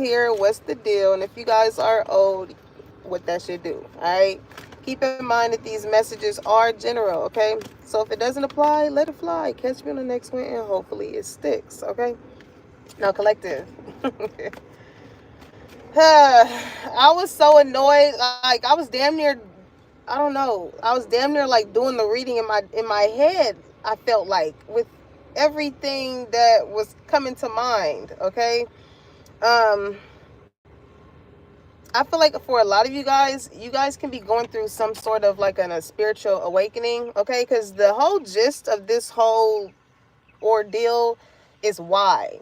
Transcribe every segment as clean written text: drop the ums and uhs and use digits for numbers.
here, what's the deal? And if you guys are old, what that should do. All right. Keep in mind that these messages are general. Okay. So if it doesn't apply, let it fly. Catch me on the next one, and hopefully it sticks. Okay. Now, collective. I was so annoyed. Like I was damn near. I don't know. I was damn near like doing the reading in my head. I felt like with everything that was coming to mind. Okay. Um, I feel like for a lot of you guys can be going through some sort of like a spiritual awakening. Okay, because the whole gist of this whole ordeal is why,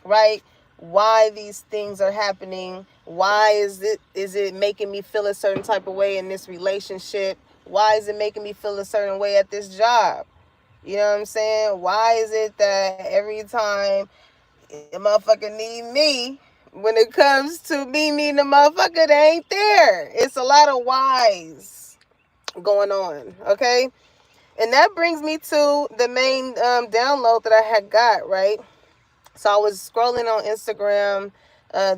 right? Why these things are happening? Why is it making me feel a certain type of way in this relationship? Why is it making me feel a certain way at this job? You know what I'm saying? Why is it that every time a motherfucker need me, when it comes to me needing a motherfucker, they ain't there? It's a lot of whys going on, okay? And that brings me to the main download that I had got, right? So I was scrolling on Instagram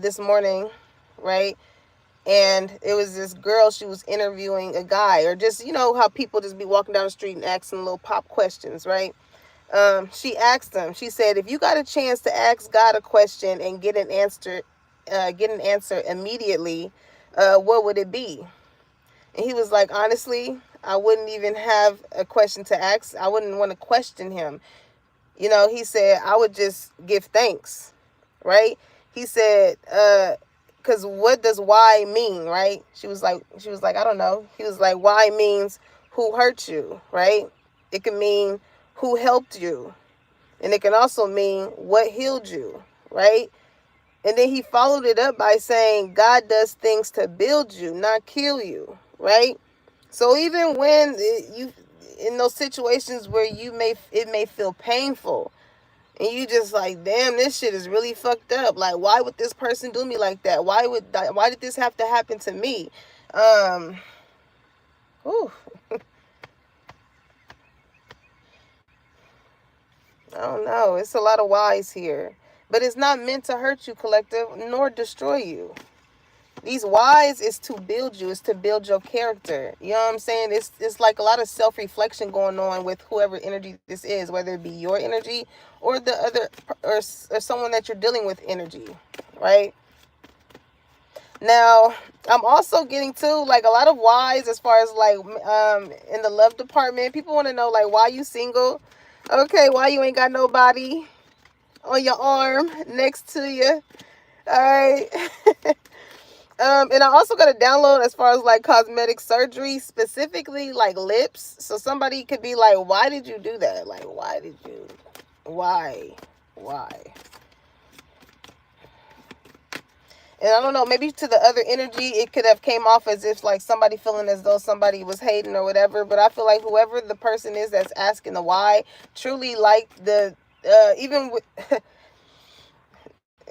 this morning, right? And it was this girl, she was interviewing a guy, or just, you know, how people just be walking down the street and asking little pop questions, right? She asked him, she said, if you got a chance to ask God a question and get an answer immediately, what would it be? And he was like, honestly, I wouldn't even have a question to ask. I wouldn't want to question him. You know, he said, I would just give thanks, right? He said, because what does why mean, right? She was like, I don't know. He was like, why means who hurt you, right? It can mean who helped you. And it can also mean what healed you, right? And then he followed it up by saying, God does things to build you, not kill you, right? So even when you in those situations where it may feel painful, and you just like, damn, this shit is really fucked up. Like, why would this person do me like that? Why did this have to happen to me? Um, whew, I don't know. It's a lot of whys here, but it's not meant to hurt you, collective, nor destroy you. These whys is to build you, is to build your character. You know what I'm saying? It's like a lot of self-reflection going on with whoever energy this is, whether it be your energy or the other, or someone that you're dealing with energy, right? Now, I'm also getting to like a lot of whys as far as like in the love department. People want to know like, why you single? Okay, why you ain't got nobody on your arm next to you? All right. And I also got a download as far as like cosmetic surgery, specifically like lips. So somebody could be like, why did you do that? Like, why? And I don't know, maybe to the other energy, it could have came off as if like somebody feeling as though somebody was hating or whatever. But I feel like whoever the person is that's asking the why truly like the, even with,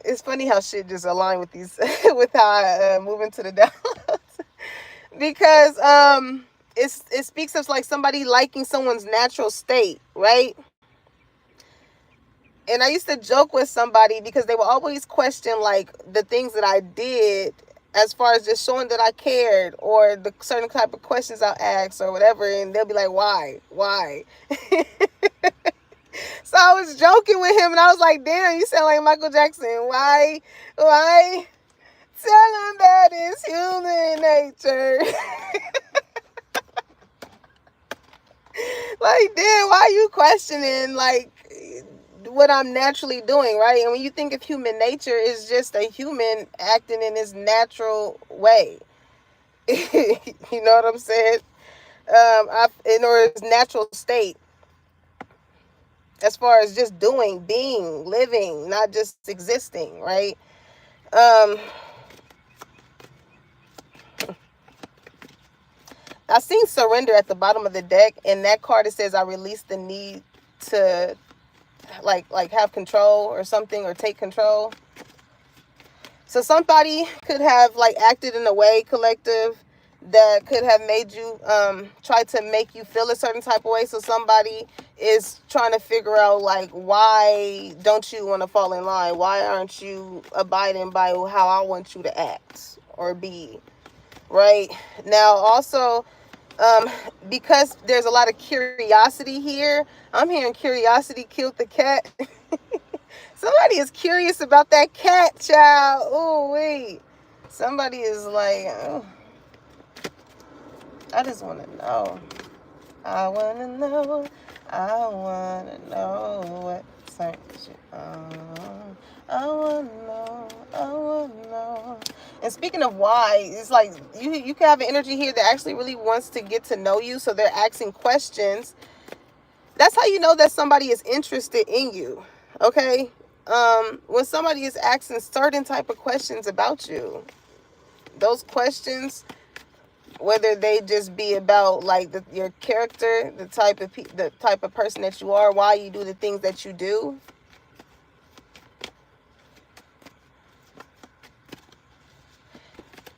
it's funny how shit just align with these, with how I move into the downloads. Because it speaks of like somebody liking someone's natural state, right? And I used to joke with somebody because they would always question like the things that I did as far as just showing that I cared, or the certain type of questions I'll ask or whatever, and they'll be like, why? So I was joking with him, and I was like, damn, you sound like Michael Jackson. Why? Tell him that it's human nature. Like, damn, why are you questioning like what I'm naturally doing, right? And when you think of human nature, it's just a human acting in his natural way. You know what I'm saying? Or his natural state, as far as just doing, being, living, not just existing, right? Um, I seen surrender at the bottom of the deck, and that card, it says I release the need to like have control or something, or take control. So somebody could have like acted in a way, collective, that could have made you try to make you feel a certain type of way. So somebody is trying to figure out, like, why don't you want to fall in line? Why aren't you abiding by how I want you to act or be? Right now, also, um, because there's a lot of curiosity here, I'm hearing curiosity killed the cat. Somebody is curious about that cat, child. Oh, wait. Somebody is like, oh, I just want to know. I want to know. I want to know what turns you on. I want to know. I want to know. And speaking of why, it's like you can have an energy here that actually really wants to get to know you. So they're asking questions. That's how you know that somebody is interested in you. Okay? When somebody is asking certain type of questions about you, those questions, whether they just be about like your character, the type of person that you are, why you do the things that you do.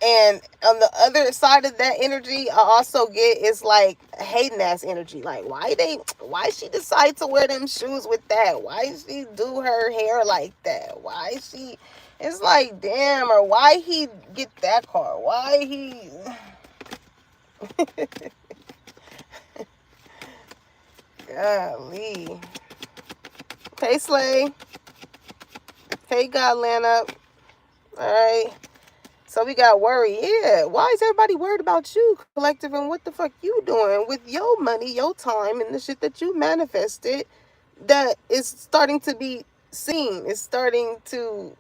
And on the other side of that energy, I also get is like hating ass energy. Like, why she decide to wear them shoes with that? Why she do her hair like that? Why she? It's like, damn, or why he get that car? Why he? Golly. Hey, Slay. Hey, Godlana. All right. So we got worry. Yeah. Why is everybody worried about you, collective, and what the fuck you doing with your money, your time, and the shit that you manifested that is starting to be seen? It's starting to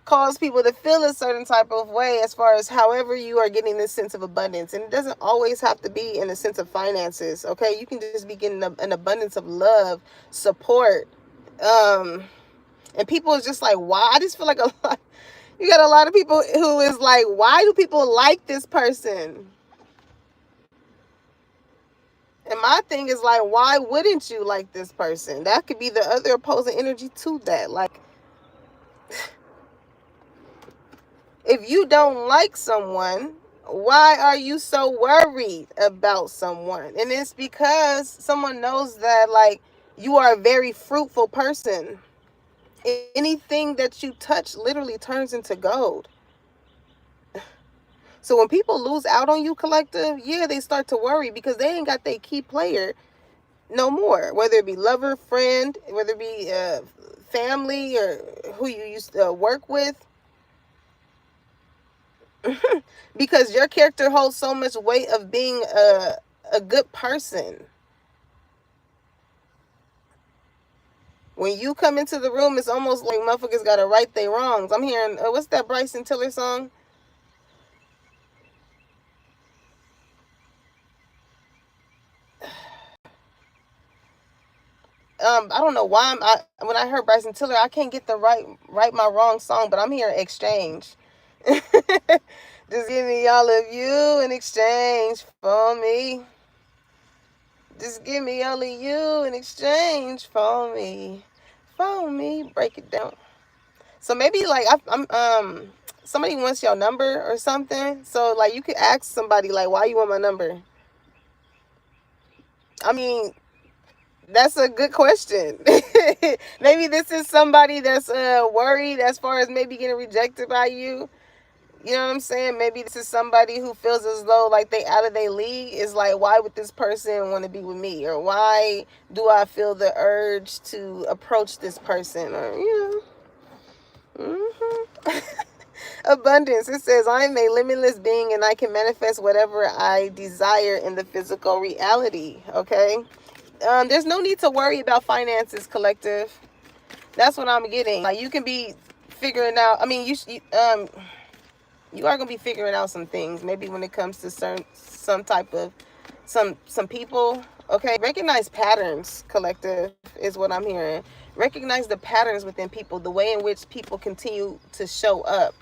cause people to feel a certain type of way as far as however you are getting this sense of abundance. And it doesn't always have to be in a sense of finances, okay? You can just be getting an abundance of love, support, and people is just like, why? I just feel like you got a lot of people who is like, why do people like this person? And my thing is like, why wouldn't you like this person? That could be the other opposing energy to that. Like, if you don't like someone, why are you so worried about someone? And it's because someone knows that, like, you are a very fruitful person. Anything that you touch literally turns into gold. So when people lose out on you, collective, yeah, they start to worry because they ain't got their key player no more. Whether it be lover, friend, whether it be family, or who you used to work with. Because your character holds so much weight of being a good person. When you come into the room, it's almost like motherfuckers gotta right their wrongs. I'm hearing, what's that Bryson Tiller song? I don't know why when I heard Bryson Tiller, I can't get the right my wrong song, but I'm hearing exchange. Just give me all of you in exchange for me. Just give me all of you in exchange for me. For me. Break it down. So maybe like I'm somebody wants your number or something. So like you could ask somebody like, why you want my number? I mean, that's a good question. Maybe this is somebody that's worried as far as maybe getting rejected by you. You know what I'm saying? Maybe this is somebody who feels as though like they out of their league. Is like, why would this person want to be with me? Or why do I feel the urge to approach this person? Or, you know. Abundance. It says, I am a limitless being and I can manifest whatever I desire in the physical reality. Okay? There's no need to worry about finances, collective. That's what I'm getting. Like, you can be figuring out, I mean, you are gonna be figuring out some things. Maybe when it comes to some type of some people. Okay, recognize patterns, collective, is what I'm hearing. Recognize the patterns within people, the way in which people continue to show up.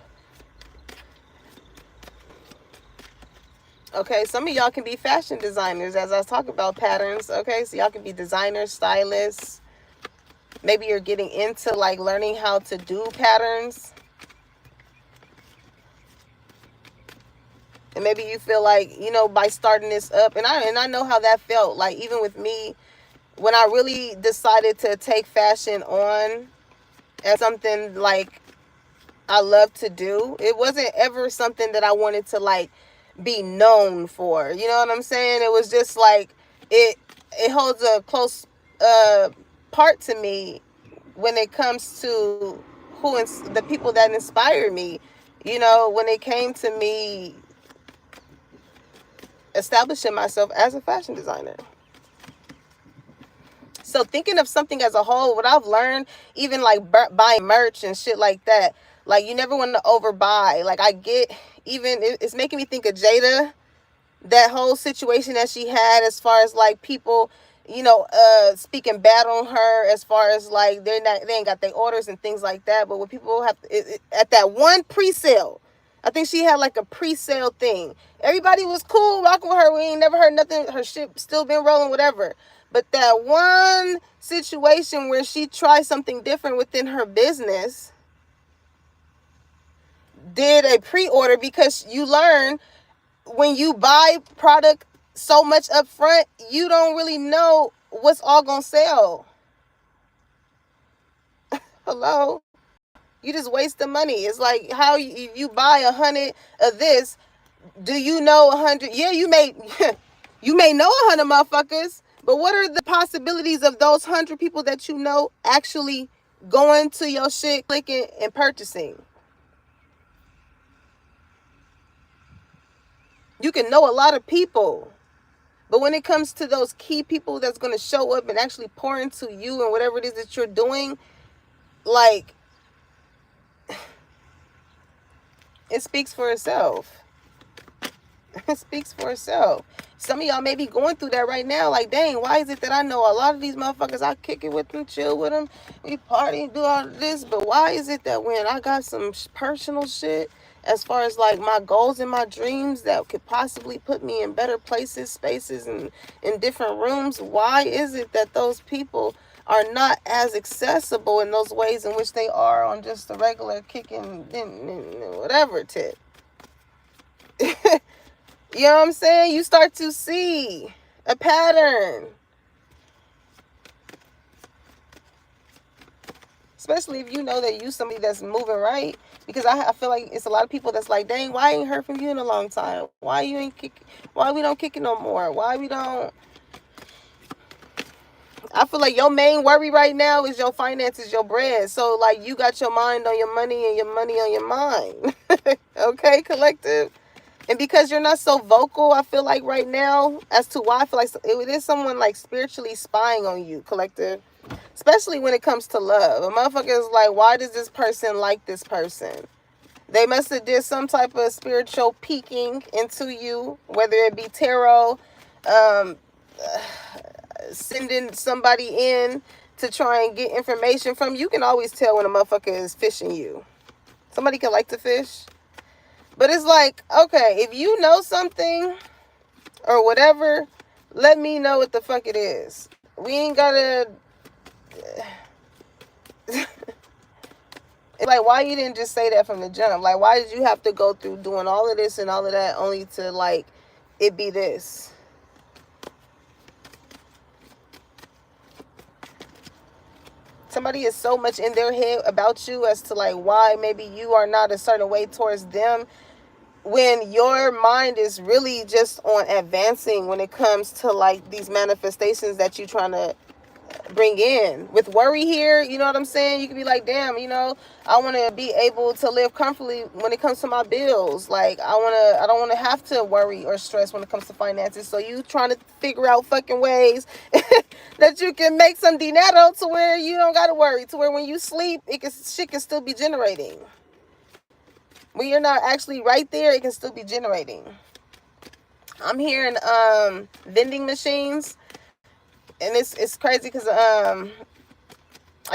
Okay, some of y'all can be fashion designers, as I was talking about patterns. Okay, so y'all can be designers, stylists. Maybe you're getting into like learning how to do patterns. And maybe you feel like, you know, by starting this up, and I know how that felt. Like, even with me, when I really decided to take fashion on as something like I love to do, it wasn't ever something that I wanted to like be known for. You know what I'm saying? It was just like it holds a close part to me when it comes to the people that inspire me. You know, when it came to me establishing myself as a fashion designer. So thinking of something as a whole, what I've learned, even like buying merch and shit like that, like you never want to overbuy. Like I get, even it's making me think of Jada, that whole situation that she had as far as like people, you know, speaking bad on her as far as like they ain't got their orders and things like that. But when people have at that one pre-sale, I think she had like a pre-sale thing. Everybody was cool rocking with her. We ain't never heard nothing. Her shit still been rolling, whatever. But that one situation where she tried something different within her business, did a pre-order, because you learn when you buy product so much up front, you don't really know what's all gonna sell. Hello? You just waste the money. It's like how you buy 100 of this. Do you know 100? Yeah, you may you may know 100 motherfuckers, but what are the possibilities of those 100 people that you know actually going to your shit, clicking and purchasing? You can know a lot of people, but when it comes to those key people that's going to show up and actually pour into you and whatever it is that you're doing, like, it speaks for itself. It speaks for itself. Some of y'all may be going through that right now. Like, dang, why is it that I know a lot of these motherfuckers, I kick it with them, chill with them, we party and do all of this, but why is it that when I got some personal shit as far as like my goals and my dreams that could possibly put me in better places, spaces, and in different rooms, why is it that those people are not as accessible in those ways in which they are on just the regular kicking whatever tip? You know what I'm saying? You start to see a pattern. Especially if you know that you somebody that's moving right. Because I feel like it's a lot of people that's like, dang, why I ain't heard from you in a long time? Why you ain't kick? Why we don't kick it no more? Why we don't? I feel like your main worry right now is your finances, your bread. So like you got your mind on your money and your money on your mind. Okay, collective? And because you're not so vocal, I feel like right now, as to why I feel like it is someone like spiritually spying on you, collective. Especially when it comes to love. A motherfucker is like, why does this person like this person? They must have did some type of spiritual peeking into you, whether it be tarot, sending somebody in to try and get information from you. You can always tell when a motherfucker is fishing you. Somebody can like to fish. But it's like, okay, if you know something or whatever, let me know what the fuck it is. We ain't gotta... Like, why you didn't just say that from the jump? Like, why did you have to go through doing all of this and all of that only to, like, it be this? Somebody is so much in their head about you as to, like, why maybe you are not a certain way towards them, when your mind is really just on advancing when it comes to like these manifestations that you're trying to bring in. With worry here, you know what I'm saying? You can be like, damn, you know, I want to be able to live comfortably when it comes to my bills. Like, I don't want to have to worry or stress when it comes to finances. So you trying to figure out fucking ways that you can make some dinero to where you don't got to worry, to where when you sleep, shit can still be generating. When you're not actually right there, it can still be generating. I'm hearing vending machines, and it's crazy because I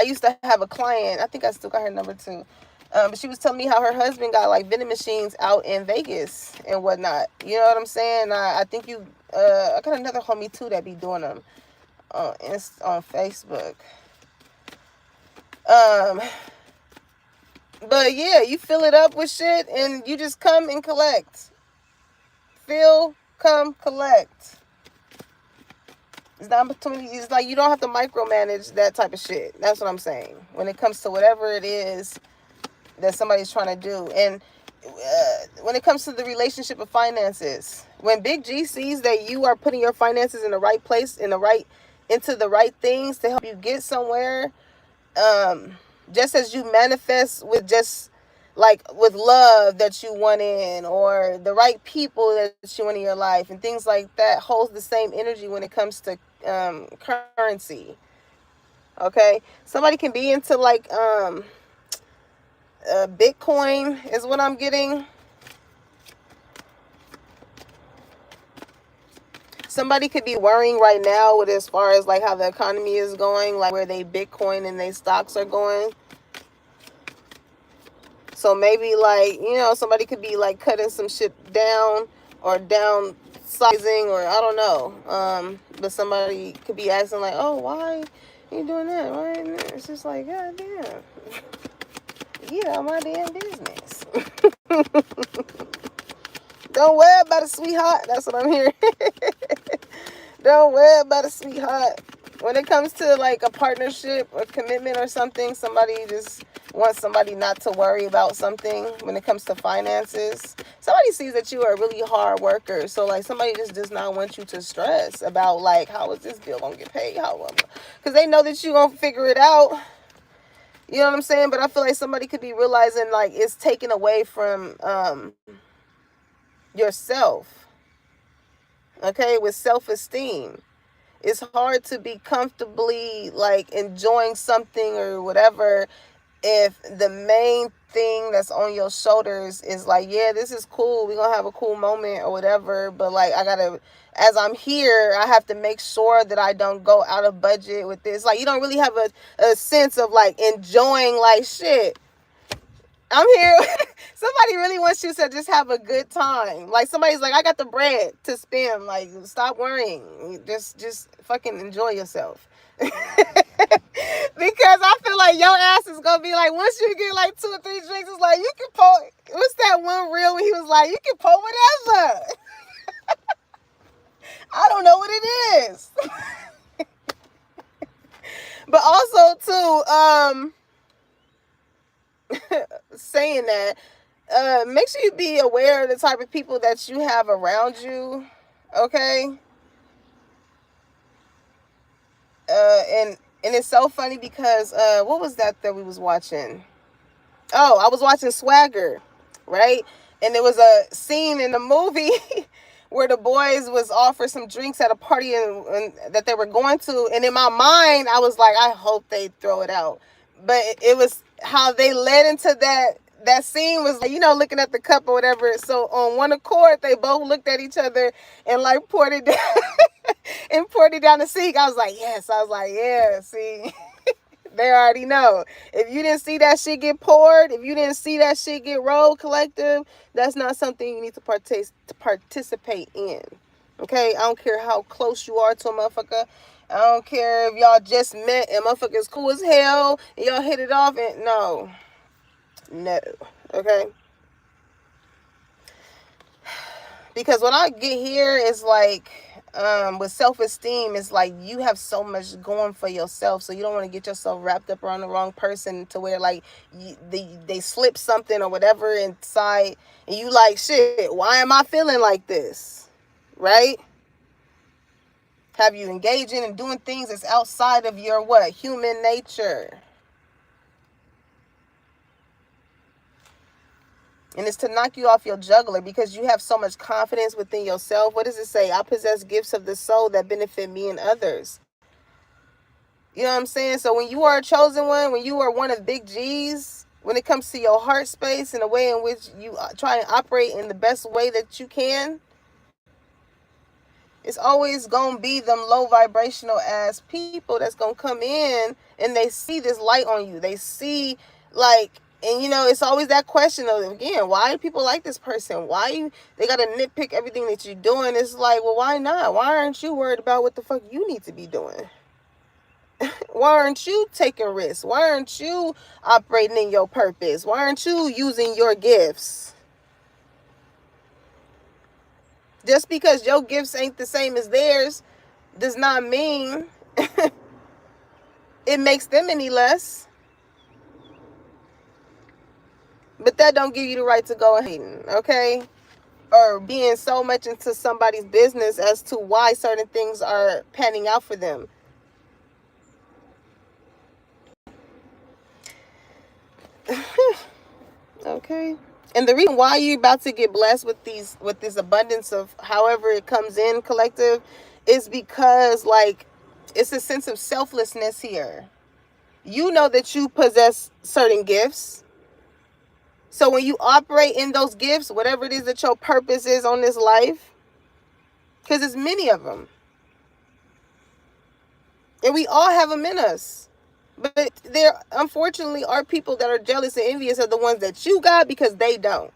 used to have a client. I think I still got her number too. But she was telling me how her husband got like vending machines out in Vegas and whatnot. You know what I'm saying? I think I got another homie too that be doing them on Facebook. But yeah, you fill it up with shit and you just come and collect. Feel, come, collect. It's the opportunity. It's like you don't have to micromanage that type of shit. That's what I'm saying. When it comes to whatever it is that somebody's trying to do. And when it comes to the relationship of finances, when Big G sees that you are putting your finances in the right place, into the right things to help you get somewhere, just as you manifest with just like with love that you want in, or the right people that you want in your life, and things like that, holds the same energy when it comes to currency. Okay, somebody can be into like Bitcoin is what I'm getting. Somebody could be worrying right now with as far as like how the economy is going, like where they Bitcoin and they stocks are going. So maybe like, somebody could be like cutting some shit down or downsizing, or I don't know. But somebody could be asking like, oh, why are you doing that? Why? It's just like, God damn. Get out my damn business. Don't worry about it, sweetheart. That's what I'm hearing. Don't worry about it, sweetheart. When it comes to like a partnership or commitment or something, somebody just wants somebody not to worry about something when it comes to finances. Somebody sees that you are a really hard worker. So like somebody just does not want you to stress about like, how is this bill gonna get paid? Because they know that you're gonna figure it out. You know what I'm saying? But I feel like somebody could be realizing like it's taken away from yourself. Okay, with self-esteem. It's hard to be comfortably like enjoying something or whatever if the main thing that's on your shoulders is like, yeah, this is cool, we're gonna have a cool moment or whatever, but like as I'm here, I have to make sure that I don't go out of budget with this. Like you don't really have a sense of like enjoying like shit. I'm here. Somebody really wants you to just have a good time. Like somebody's like, I got the bread to spend. Like, stop worrying. Just fucking enjoy yourself. Because I feel like your ass is gonna be like, once you get like 2 or 3 drinks, it's like you can pour. What's that one reel when he was like, you can pour whatever. I don't know what it is. But also too, saying that, make sure you be aware of the type of people that you have around you. Okay. And it's so funny because what was that we was watching? Oh, I was watching Swagger, right? And there was a scene in the movie where the boys was offered some drinks at a party and that they were going to, and in my mind I was like, I hope they throw it out. But it was how they led into that scene was like, looking at the cup or whatever. So on one accord, they both looked at each other and like poured it down and poured it down the sink. I was like, yes. I was like, yeah, see, they already know. If you didn't see that shit get poured, if you didn't see that shit get rolled collective, that's not something you need to participate in. Okay? I don't care how close you are to a motherfucker. I don't care if y'all just met and motherfuckers cool as hell and y'all hit it off and no. Okay? Because what I get here is like, with self-esteem, it's like you have so much going for yourself, so you don't want to get yourself wrapped up around the wrong person to where like they slip something or whatever inside and you like, shit, why am I feeling like this? Right? Have you engaging and doing things that's outside of your what? Human nature. And it's to knock you off your juggler because you have so much confidence within yourself. What does it say? I possess gifts of the soul that benefit me and others. You know what I'm saying? So when you are a chosen one, when you are one of Big G's, when it comes to your heart space and the way in which you try and operate in the best way that you can, it's always going to be them low vibrational ass people that's going to come in and they see this light on you. They see like, and it's always that question of, again, why do people like this person? They got to nitpick everything that you're doing? It's like, well, why not? Why aren't you worried about what the fuck you need to be doing? Why aren't you taking risks? Why aren't you operating in your purpose? Why aren't you using your gifts? Just because your gifts ain't the same as theirs does not mean it makes them any less. But that don't give you the right to go hating, okay? Or being so much into somebody's business as to why certain things are panning out for them. Okay. And the reason why you're about to get blessed with this abundance of however it comes in, collective, is because, like, it's a sense of selflessness here. You know that you possess certain gifts. So when you operate in those gifts, whatever it is that your purpose is on this life, because there's many of them, and we all have them in us. But there, unfortunately, are people that are jealous and envious of the ones that you got because they don't.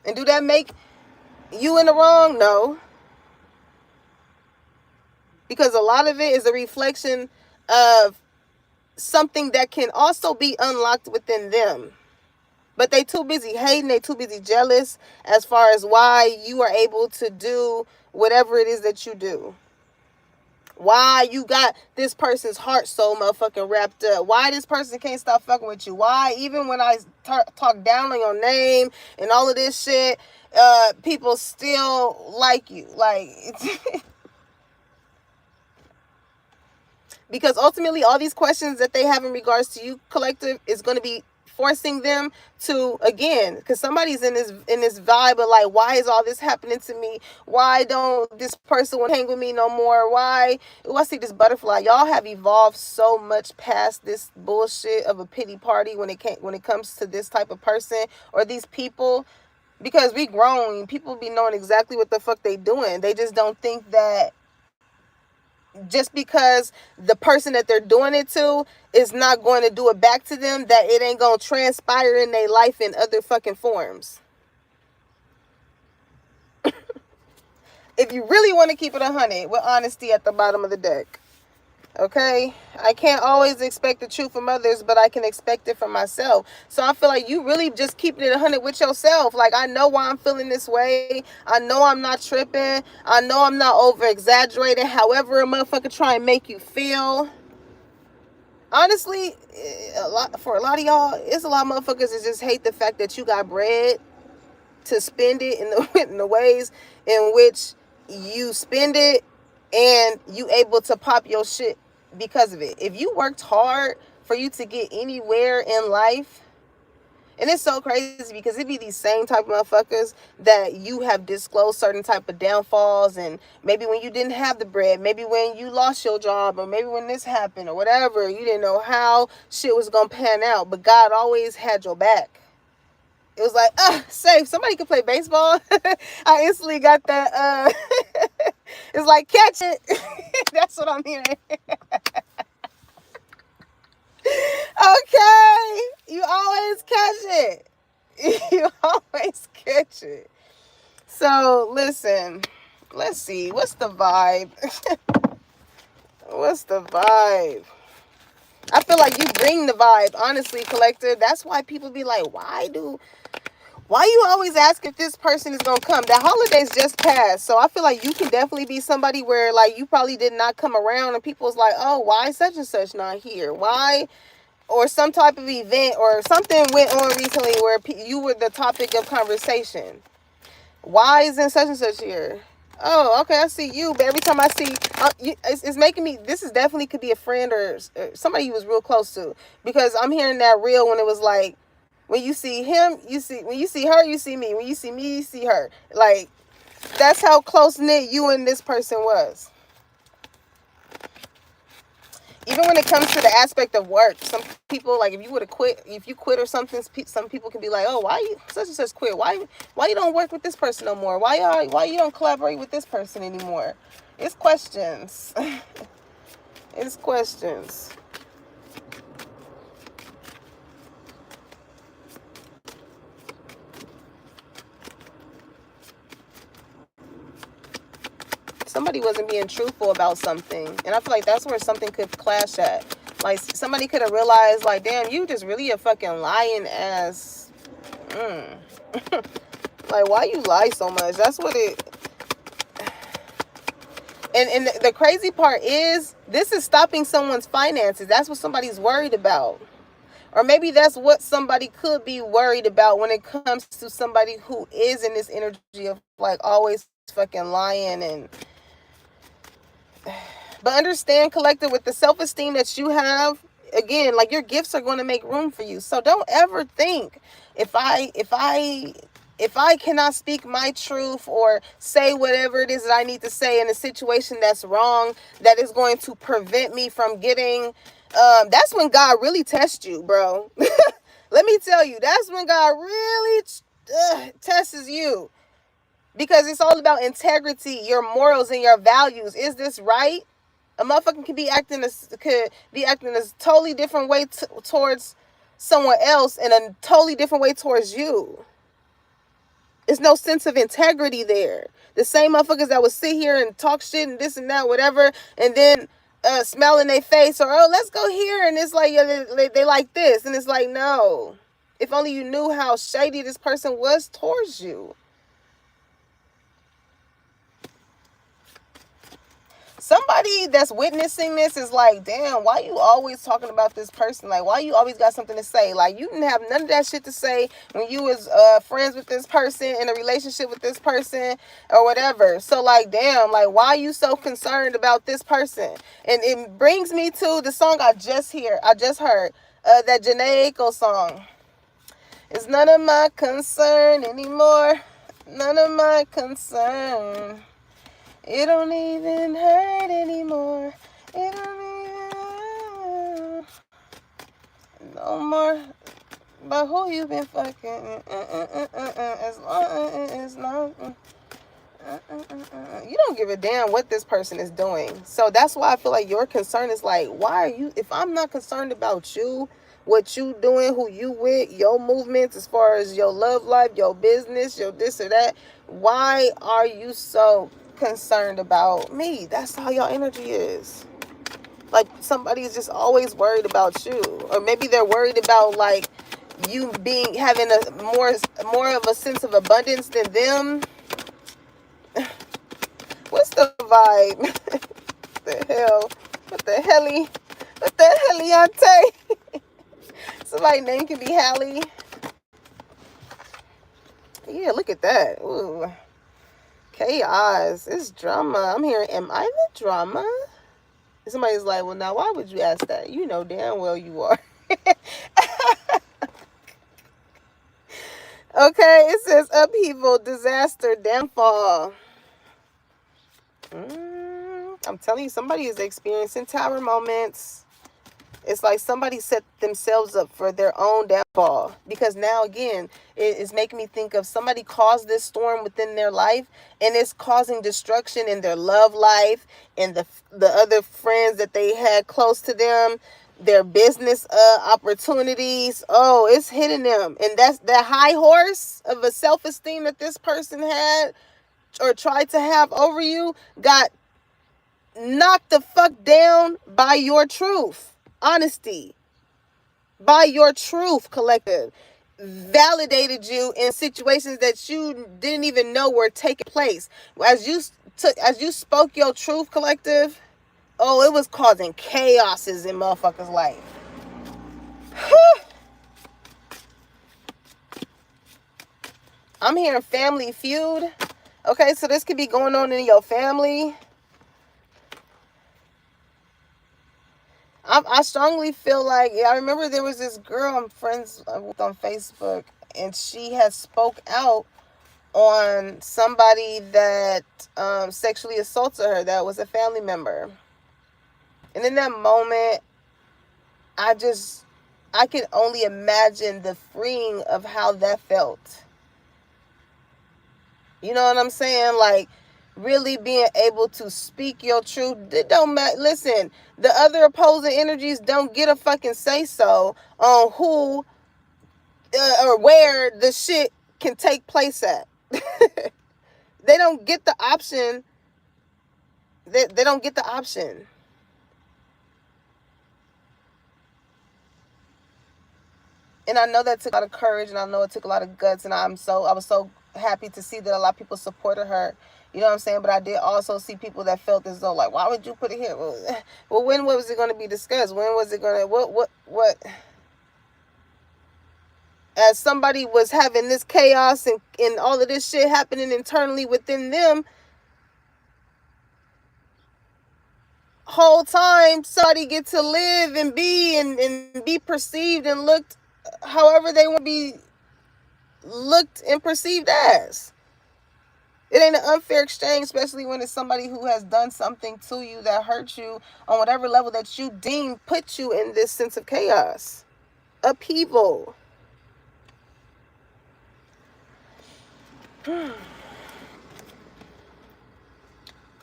And do that make you in the wrong? No. Because a lot of it is a reflection of something that can also be unlocked within them. But they too busy hating, they too busy jealous as far as why you are able to do whatever it is that you do. Why you got this person's heart so motherfucking wrapped up. Why this person can't stop fucking with you. Why even when I talk down on your name and all of this shit, people still like you. Like, because ultimately all these questions that they have in regards to you, collective, is going to be forcing them to, again, because somebody's in this vibe of like, why is all this happening to me? Why don't this person want to hang with me no more? Why? Oh, I see this butterfly. Y'all have evolved so much past this bullshit of a pity party when it comes to this type of person or these people, because we grown. People be knowing exactly what the fuck they doing. They just don't think that just because the person that they're doing it to is not going to do it back to them, that it ain't going to transpire in their life in other fucking forms. If you really want to keep it 100 with honesty at the bottom of the deck. Okay? I can't always expect the truth from others, but I can expect it from myself. So I feel like you really just keeping it 100 with yourself. Like, I know why I'm feeling this way. I know I'm not tripping. I know I'm not over exaggerating. However a motherfucker try and make you feel. Honestly, for a lot of y'all, it's a lot of motherfuckers that just hate the fact that you got bread to spend it in the ways in which you spend it, and you able to pop your shit because of it. If you worked hard for you to get anywhere in life, and it's so crazy because it be these same type of motherfuckers that you have disclosed certain type of downfalls, and maybe when you didn't have the bread, maybe when you lost your job, or maybe when this happened or whatever, you didn't know how shit was gonna pan out, but God always had your back. It was like, safe. Somebody could play baseball. I instantly got that. It's like, catch it. That's what I'm hearing. Okay. You always catch it. You always catch it. So, listen. Let's see. What's the vibe? What's the vibe? I feel like you bring the vibe, honestly, collective. That's why people be like, why you always ask if this person is going to come? That holiday's just passed. So I feel like you can definitely be somebody where, like, you probably did not come around and people's like, oh, why such and such not here? Why? Or some type of event or something went on recently where you were the topic of conversation. Why isn't such and such here? Oh, okay, I see you. But every time I see, it's making me, this is definitely could be a friend or somebody you was real close to. Because I'm hearing that real when it was like, when you see him, you see, when you see her, you see me. When you see me, you see her. Like, that's how close-knit you and this person was. Even when it comes to the aspect of work, some people, like, if you quit or something, some people can be like, oh, why you such and such quit? Why you don't work with this person no more? Why you don't collaborate with this person anymore? It's questions. It's questions. Somebody wasn't being truthful about something. And I feel like that's where something could clash at. Like, somebody could have realized, like, damn, you just really a fucking lying ass. Like, why you lie so much? That's what it... And the crazy part is, this is stopping someone's finances. That's what somebody's worried about. Or maybe that's what somebody could be worried about when it comes to somebody who is in this energy of like always fucking lying. And but understand, collective, with the self-esteem that you have, again, like, your gifts are going to make room for you. So don't ever think, if I cannot speak my truth or say whatever it is that I need to say in a situation that's wrong, that is going to prevent me from getting, that's when God really tests you, bro. Let me tell you, that's when God really tests you. Because it's all about integrity, your morals, and your values. Is this right? A motherfucker could be acting a totally different way towards someone else, and a totally different way towards you. There's no sense of integrity there. The same motherfuckers that would sit here and talk shit and this and that, whatever, and then smile in their face, or, oh, let's go here, and it's like, yeah, they like this, and it's like, no. If only you knew how shady this person was towards you. Somebody that's witnessing this is like, damn, why you always talking about this person? Like, why you always got something to say? Like, you didn't have none of that shit to say when you was friends with this person, in a relationship with this person, or whatever. So, like, damn, like, why are you so concerned about this person? And it brings me to the song I just heard, that Jhené Aiko song. It's none of my concern anymore. None of my concern. It don't even hurt anymore. It don't even no more. But who you been fucking? As long as not. You don't give a damn what this person is doing. So that's why I feel like your concern is like, why are you? If I'm not concerned about you, what you doing, who you with, your movements, as far as your love life, your business, your this or that, why are you so concerned about me? That's how your energy is. Like, somebody's just always worried about you, or maybe they're worried about like you having a more of a sense of abundance than them. What's the vibe? The hell? What the helly? What the heliante? Somebody's name can be Hallie. Yeah, look at that. Ooh. Chaos. It's drama. I'm hearing, am I the drama? Somebody's like, well, now, why would you ask that? You know damn well you are. Okay, it says upheaval, disaster, downfall. I'm telling you, somebody is experiencing tower moments. It's like somebody set themselves up for their own downfall. Because now, again, it is making me think of somebody caused this storm within their life, and it's causing destruction in their love life, and the other friends that they had close to them, their business opportunities. Oh, it's hitting them. And that's that high horse of a self-esteem that this person had or tried to have over you got knocked the fuck down by your truth, honesty, by your truth, collective. Validated you in situations that you didn't even know were taking place. As you spoke your truth, collective, oh, it was causing chaoses in motherfuckers' life. I'm hearing family feud. Okay, so this could be going on in your family. I strongly feel like, I remember there was this girl I'm friends with on Facebook, and she had spoke out on somebody that sexually assaulted her, that was a family member. And in that moment, I can only imagine the freeing of how that felt. You know what I'm saying? Like, really being able to speak your truth. It don't matter. Listen, the other opposing energies don't get a fucking say so on who or where the shit can take place at. They don't get the option. They don't get the option. And I know that took a lot of courage, and I know it took a lot of guts, and I was so happy to see that a lot of people supported her You know what I'm saying? But I did also see people that felt as though, like, why would you put it here? Well, when was it going to be discussed? When was it going to, what? As somebody was having this chaos and all of this shit happening internally within them, whole time somebody get to live and be perceived and looked however they want to be looked and perceived as. It ain't an unfair exchange, especially when it's somebody who has done something to you that hurt you on whatever level that you deem put you in this sense of chaos, upheaval.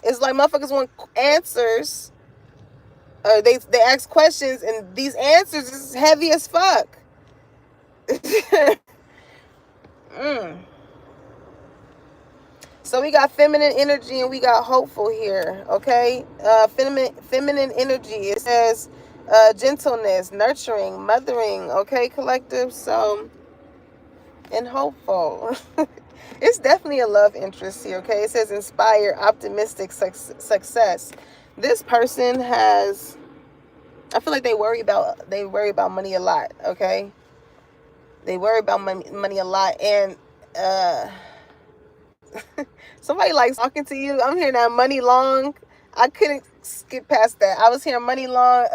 It's like motherfuckers want answers, or they ask questions, and these answers is heavy as fuck. So we got feminine energy and we got hopeful here, okay? Feminine energy, it says gentleness, nurturing, mothering, okay, collective? So, and hopeful. It's definitely a love interest here, okay? It says inspire, optimistic, success. This person has, I feel like they worry about money a lot, okay? They worry about money a lot, and somebody likes talking to you. I'm hearing that money long. I couldn't skip past that. I was hearing money long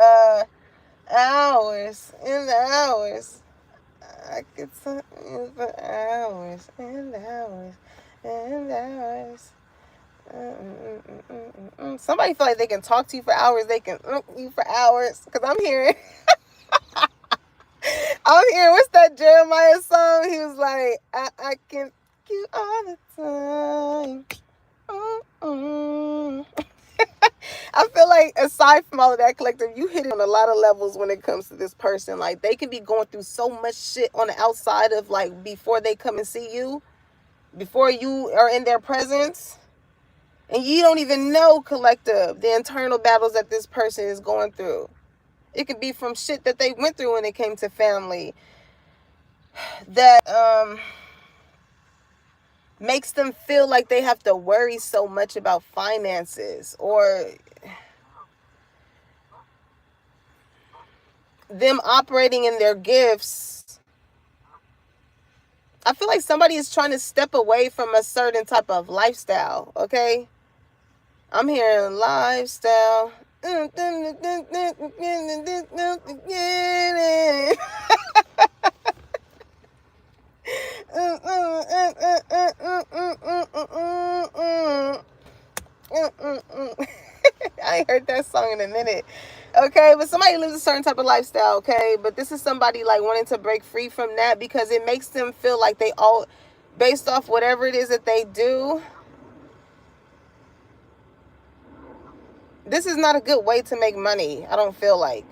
hours and hours. I could talk for hours and hours and hours. Somebody feel like they can talk to you for hours. They can you for hours. Because I'm hearing what's that Jeremiah song? He was like, I can you all the time. I feel like aside from all of that, collective, you hit it on a lot of levels when it comes to this person. Like, they can be going through so much shit on the outside of, like, before they come and see you, before you are in their presence, and you don't even know, collective, the internal battles that this person is going through. It could be from shit that they went through when it came to family that makes them feel like they have to worry so much about finances, or them operating in their gifts. I feel like somebody is trying to step away from a certain type of lifestyle, okay? I'm hearing lifestyle. I ain't heard that song in a minute. Okay, but somebody lives a certain type of lifestyle, okay? But this is somebody like wanting to break free from that because it makes them feel like they all, based off whatever it is that they do, this is not a good way to make money, I don't feel like.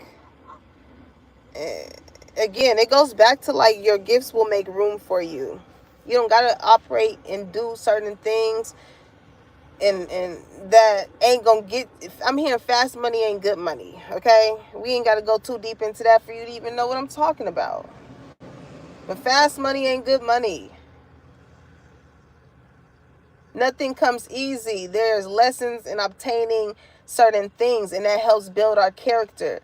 Again, it goes back to like your gifts will make room for you. You don't gotta operate and do certain things and that ain't gonna get. I'm hearing fast money ain't good money, okay? We ain't gotta go too deep into that for you to even know what I'm talking about. But fast money ain't good money. Nothing comes easy. There's lessons in obtaining certain things, and that helps build our character.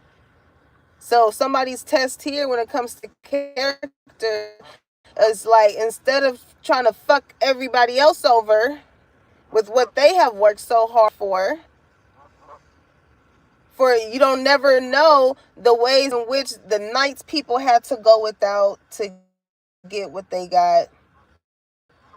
So somebody's test here when it comes to character is like, instead of trying to fuck everybody else over with what they have worked so hard for you don't never know the ways in which the nights people had to go without to get what they got,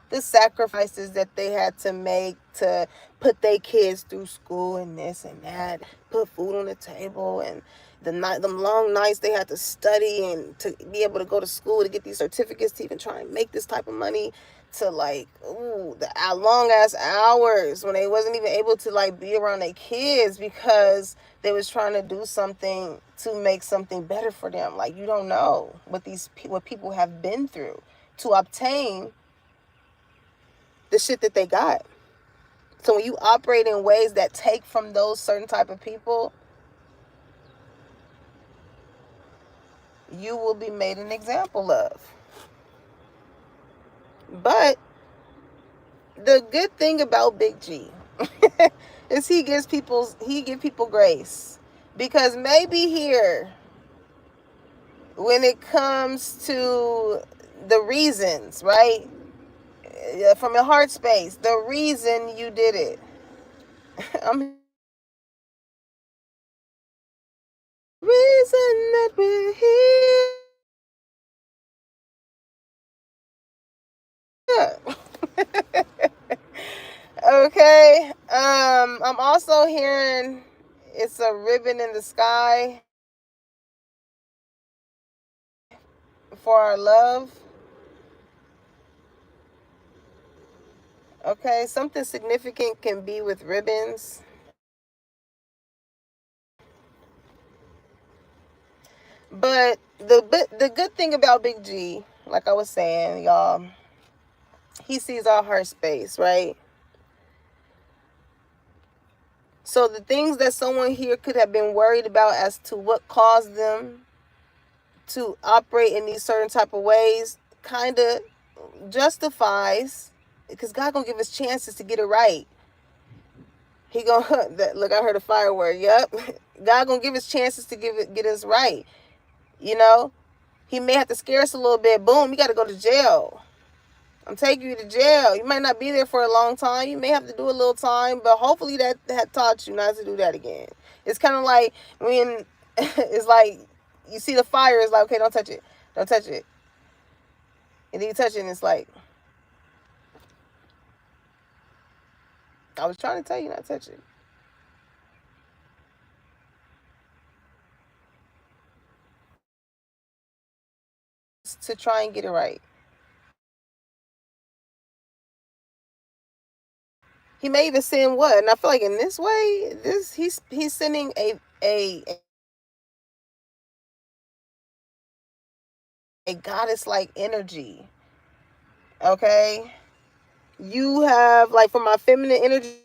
the sacrifices that they had to make to put their kids through school and this and that, put food on the table, and them long nights they had to study and to be able to go to school to get these certificates to even try and make this type of money, to like, the long ass hours when they wasn't even able to like be around their kids because they was trying to do something to make something better for them. Like, you don't know what people have been through to obtain the shit that they got. So when you operate in ways that take from those certain type of people, you will be made an example of. But the good thing about Big G is he give people grace, because maybe here, when it comes to the reasons, right, from your heart space, the reason you did it. I'm reason that we're here. Okay. I'm also hearing it's a ribbon in the sky for our love. Okay, something significant can be with ribbons. But the good thing about Big G, like I was saying, y'all, he sees our heart space, right? So the things that someone here could have been worried about as to what caused them to operate in these certain type of ways kind of justifies, because God gonna give us chances to get it right. He gonna look. I heard a firework. Yep, God gonna give us chances to get us right. You know, He may have to scare us a little bit. Boom, you got to go to jail. I'm taking you to jail. You might not be there for a long time. You may have to do a little time, but hopefully that taught you not to do that again. It's kind of like when it's like you see the fire. It's like, okay, don't touch it. Don't touch it. And then you touch it, and it's like, I was trying to tell you not to touch it. To try and get it right. He may even send what? And I feel like in this way, he's sending a goddess like energy. Okay? You have, like, for my feminine energy,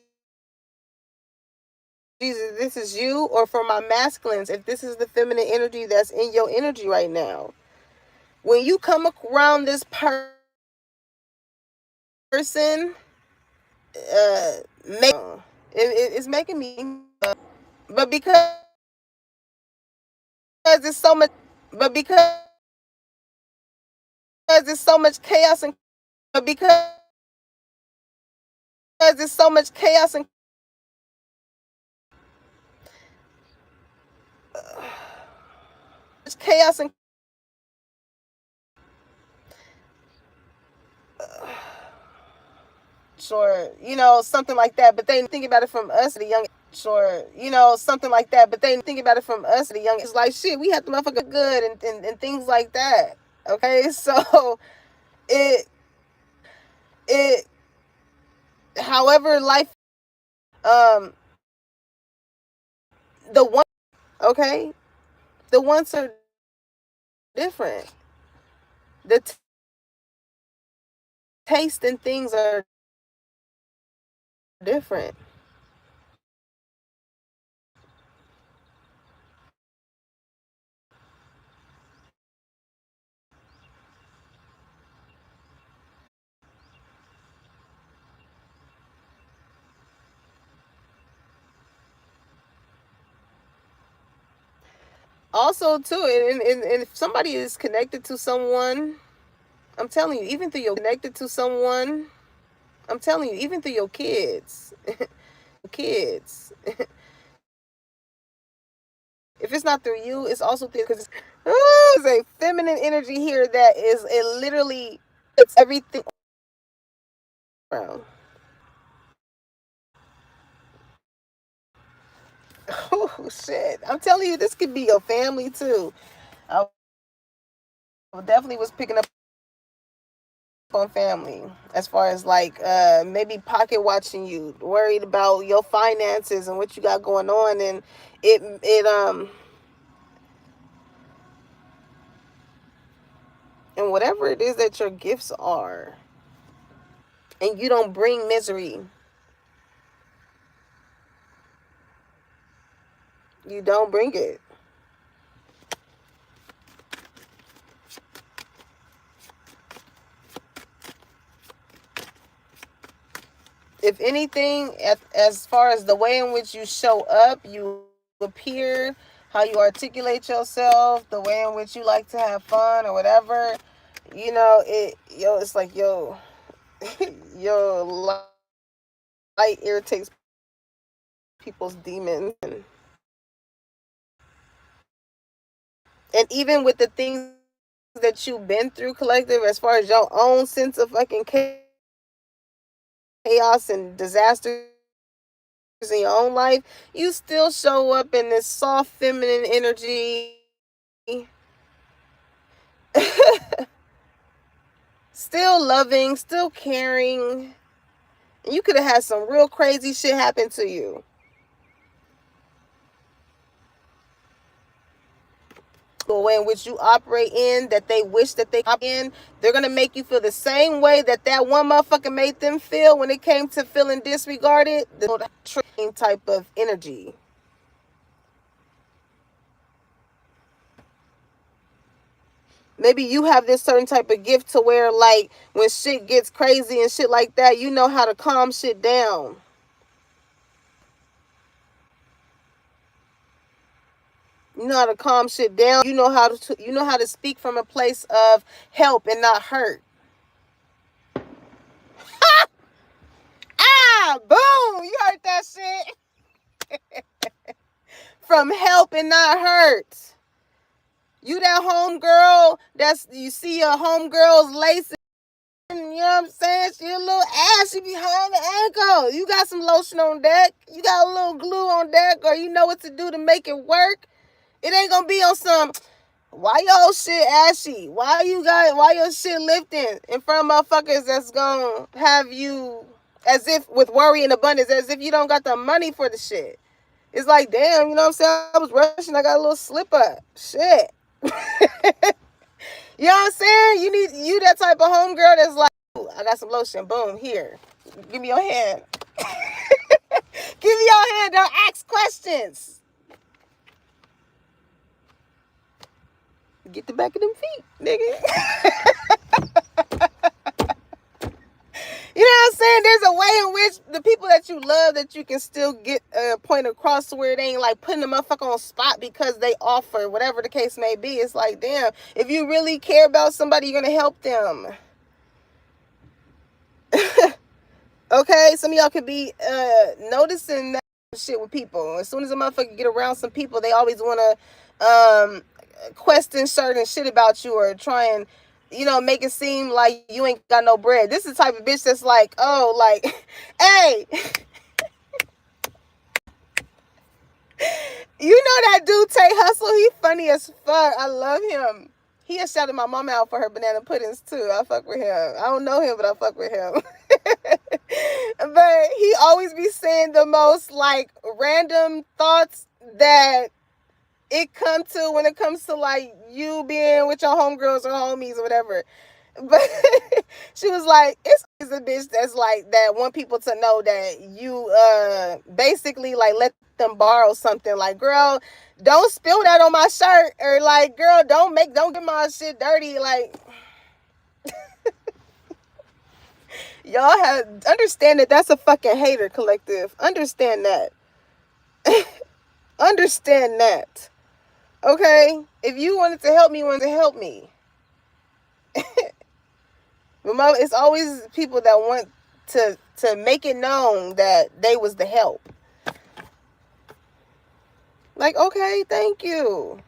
Jesus, this is you, or for my masculines, if this is the feminine energy that's in your energy right now. When you come around this person, it's making me, but it's so much, but there's so much chaos and but there's so much chaos and chaos and sure, something like that. But they think about it from us at a young, sure, something like that. But they think about it from us at a young. It's like, shit, we have to motherfucker good and things like that. Okay, so it it however life, um the one, okay, the ones are different. The taste and things are different. Also, too, and if somebody is connected to someone, I'm telling you, even through your connected to someone, I'm telling you, even through your kids, kids. If it's not through you, it's also through, because there's a feminine energy here that is it literally it's everything around. Oh shit! I'm telling you, this could be your family too. I definitely was picking up on family as far as like maybe pocket watching you, worried about your finances and what you got going on, and it and whatever it is that your gifts are, and you don't bring misery. You don't bring it. if anything, as far as the way in which you show up, you appear, how you articulate yourself, the way in which you like to have fun or whatever, it's like your light irritates people's demons. And even with the things that you've been through, collective, as far as your own sense of fucking chaos and disasters in your own life, you still show up in this soft feminine energy. Still loving, still caring. You could have had some real crazy shit happen to you. The way in which you operate in, that they wish that they in, they're gonna make you feel the same way that one motherfucker made them feel when it came to feeling disregarded. The same type of energy. Maybe you have this certain type of gift to where, like, when shit gets crazy and shit like that, you know how to calm shit down. You know how to calm shit down. You know how to speak from a place of help and not hurt. Ah, boom! You heard that shit? From help and not hurt. You that homegirl, you see your homegirl's lace, you know what I'm saying? She a little ashy behind the ankle. You got some lotion on deck. You got a little glue on deck, or you know what to do to make it work. It ain't gonna be on some, why your shit ashy? Why your shit lifting in front of motherfuckers that's gonna have you as if with worry and abundance, as if you don't got the money for the shit. It's like, damn, you know what I'm saying? I was rushing, I got a little slip up. Shit. You know what I'm saying? You that type of homegirl that's like, I got some lotion. Boom, here. Give me your hand. Give me your hand. Don't ask questions. Get the back of them feet, nigga. You know what I'm saying? There's a way in which the people that you love, that you can still get a point across to where it ain't like putting the motherfucker on spot because they offer, whatever the case may be. It's like, damn, if you really care about somebody, you're going to help them. Okay? Some of y'all could be noticing that shit with people. As soon as a motherfucker get around some people, they always want to question certain shit about you or try and, make it seem like you ain't got no bread. This is the type of bitch that's like, oh, like, hey, you know that dude Tay Hustle? He funny as fuck. I love him. He has shouted my mama out for her banana puddings too. I fuck with him. I don't know him, but I fuck with him. But he always be saying the most like random thoughts that it come to when it comes to like you being with your homegirls or homies or whatever. But she was like, it's a bitch that's like that want people to know that you basically like let them borrow something. Like, girl, don't spill that on my shirt, or like, girl, don't get my shit dirty. Like, y'all have understand that that's a fucking hater, collective. Understand that. Understand that. Okay? If you wanted to help me, help me. Remember, it's always people that want to make it known that they was the help. Like, okay, thank you.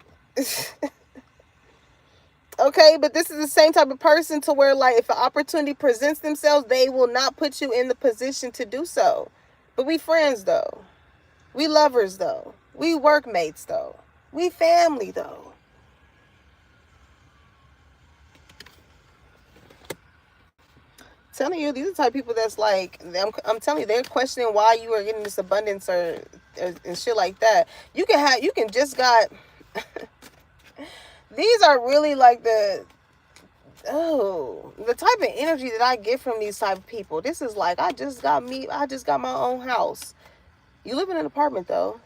Okay, but this is the same type of person to where, like, if an opportunity presents themselves, they will not put you in the position to do so. But we friends, though. We lovers, though. We workmates, though. We family, though. Telling you, these are the type of people that's like, I'm telling you, they're questioning why you are getting this abundance or and shit like that. You can just got these are really like the type of energy that I get from these type of people. This is like, I just got my own house. You live in an apartment though,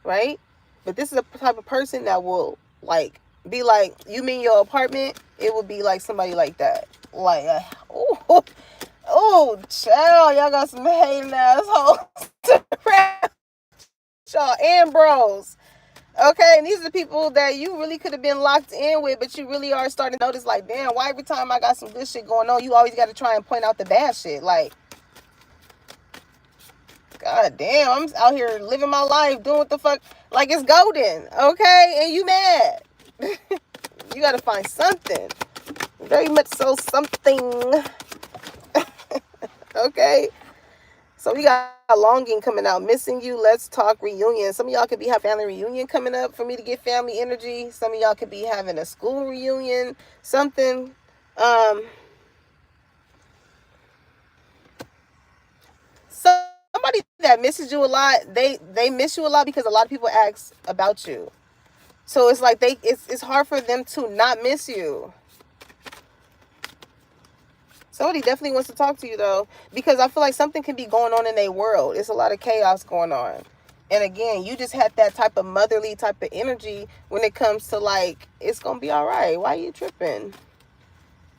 right? But this is a type of person that will like be like, you mean your apartment? It would be like somebody like that. Like, oh, Oh, child, y'all got some hating assholes around y'all and bros. Okay, and these are the people that you really could have been locked in with, but you really are starting to notice, like, damn, why every time I got some good shit going on, you always got to try and point out the bad shit? Like, god damn, I'm out here living my life, doing what the fuck, like it's golden, okay? And you mad. You got to find something. Very much so something. Okay? So we got a longing coming out. Missing you. Let's talk reunion. Some of y'all could be having family reunion coming up for me to get family energy. Some of y'all could be having a school reunion. Something. Somebody that misses you a lot, they miss you a lot because a lot of people ask about you. So it's like it's hard for them to not miss you. Somebody definitely wants to talk to you though, because I feel like something can be going on in their world. It's a lot of chaos going on. And again, you just had that type of motherly type of energy when it comes to like, it's going to be all right. Why are you tripping?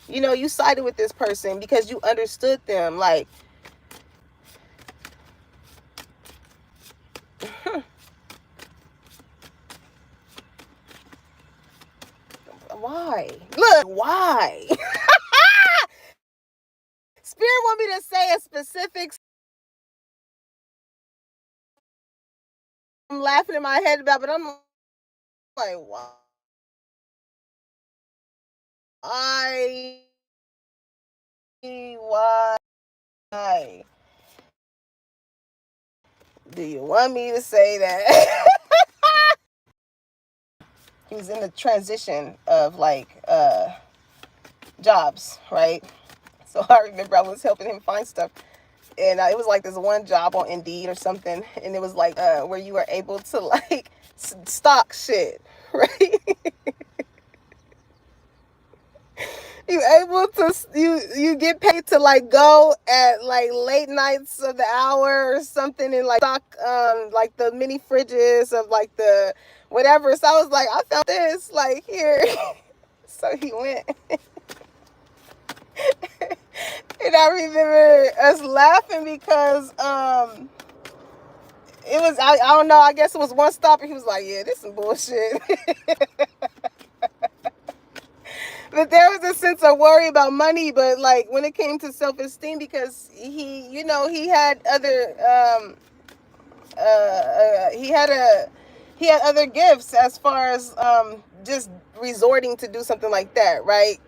You know, you sided with this person because you understood them. Like, why? Look, why? Spirit want me to say a specific. I'm laughing in my head about, but I'm like, why? Why? Do you want me to say that? He was in the transition of like jobs, right? So I remember I was helping him find stuff, and it was like this one job on Indeed or something, and it was like where you were able to like stock shit, right? You able to you get paid to like go at like late nights of the hour or something and like stock like the mini fridges of like the whatever. So I was like, I found this like here. So he went. And I remember us laughing because it was I don't know, I guess it was one stop and he was like, yeah, this is some bullshit. But there was a sense of worry about money, but like when it came to self-esteem, because he, you know, he had other he had other gifts as far as just resorting to do something like that, right?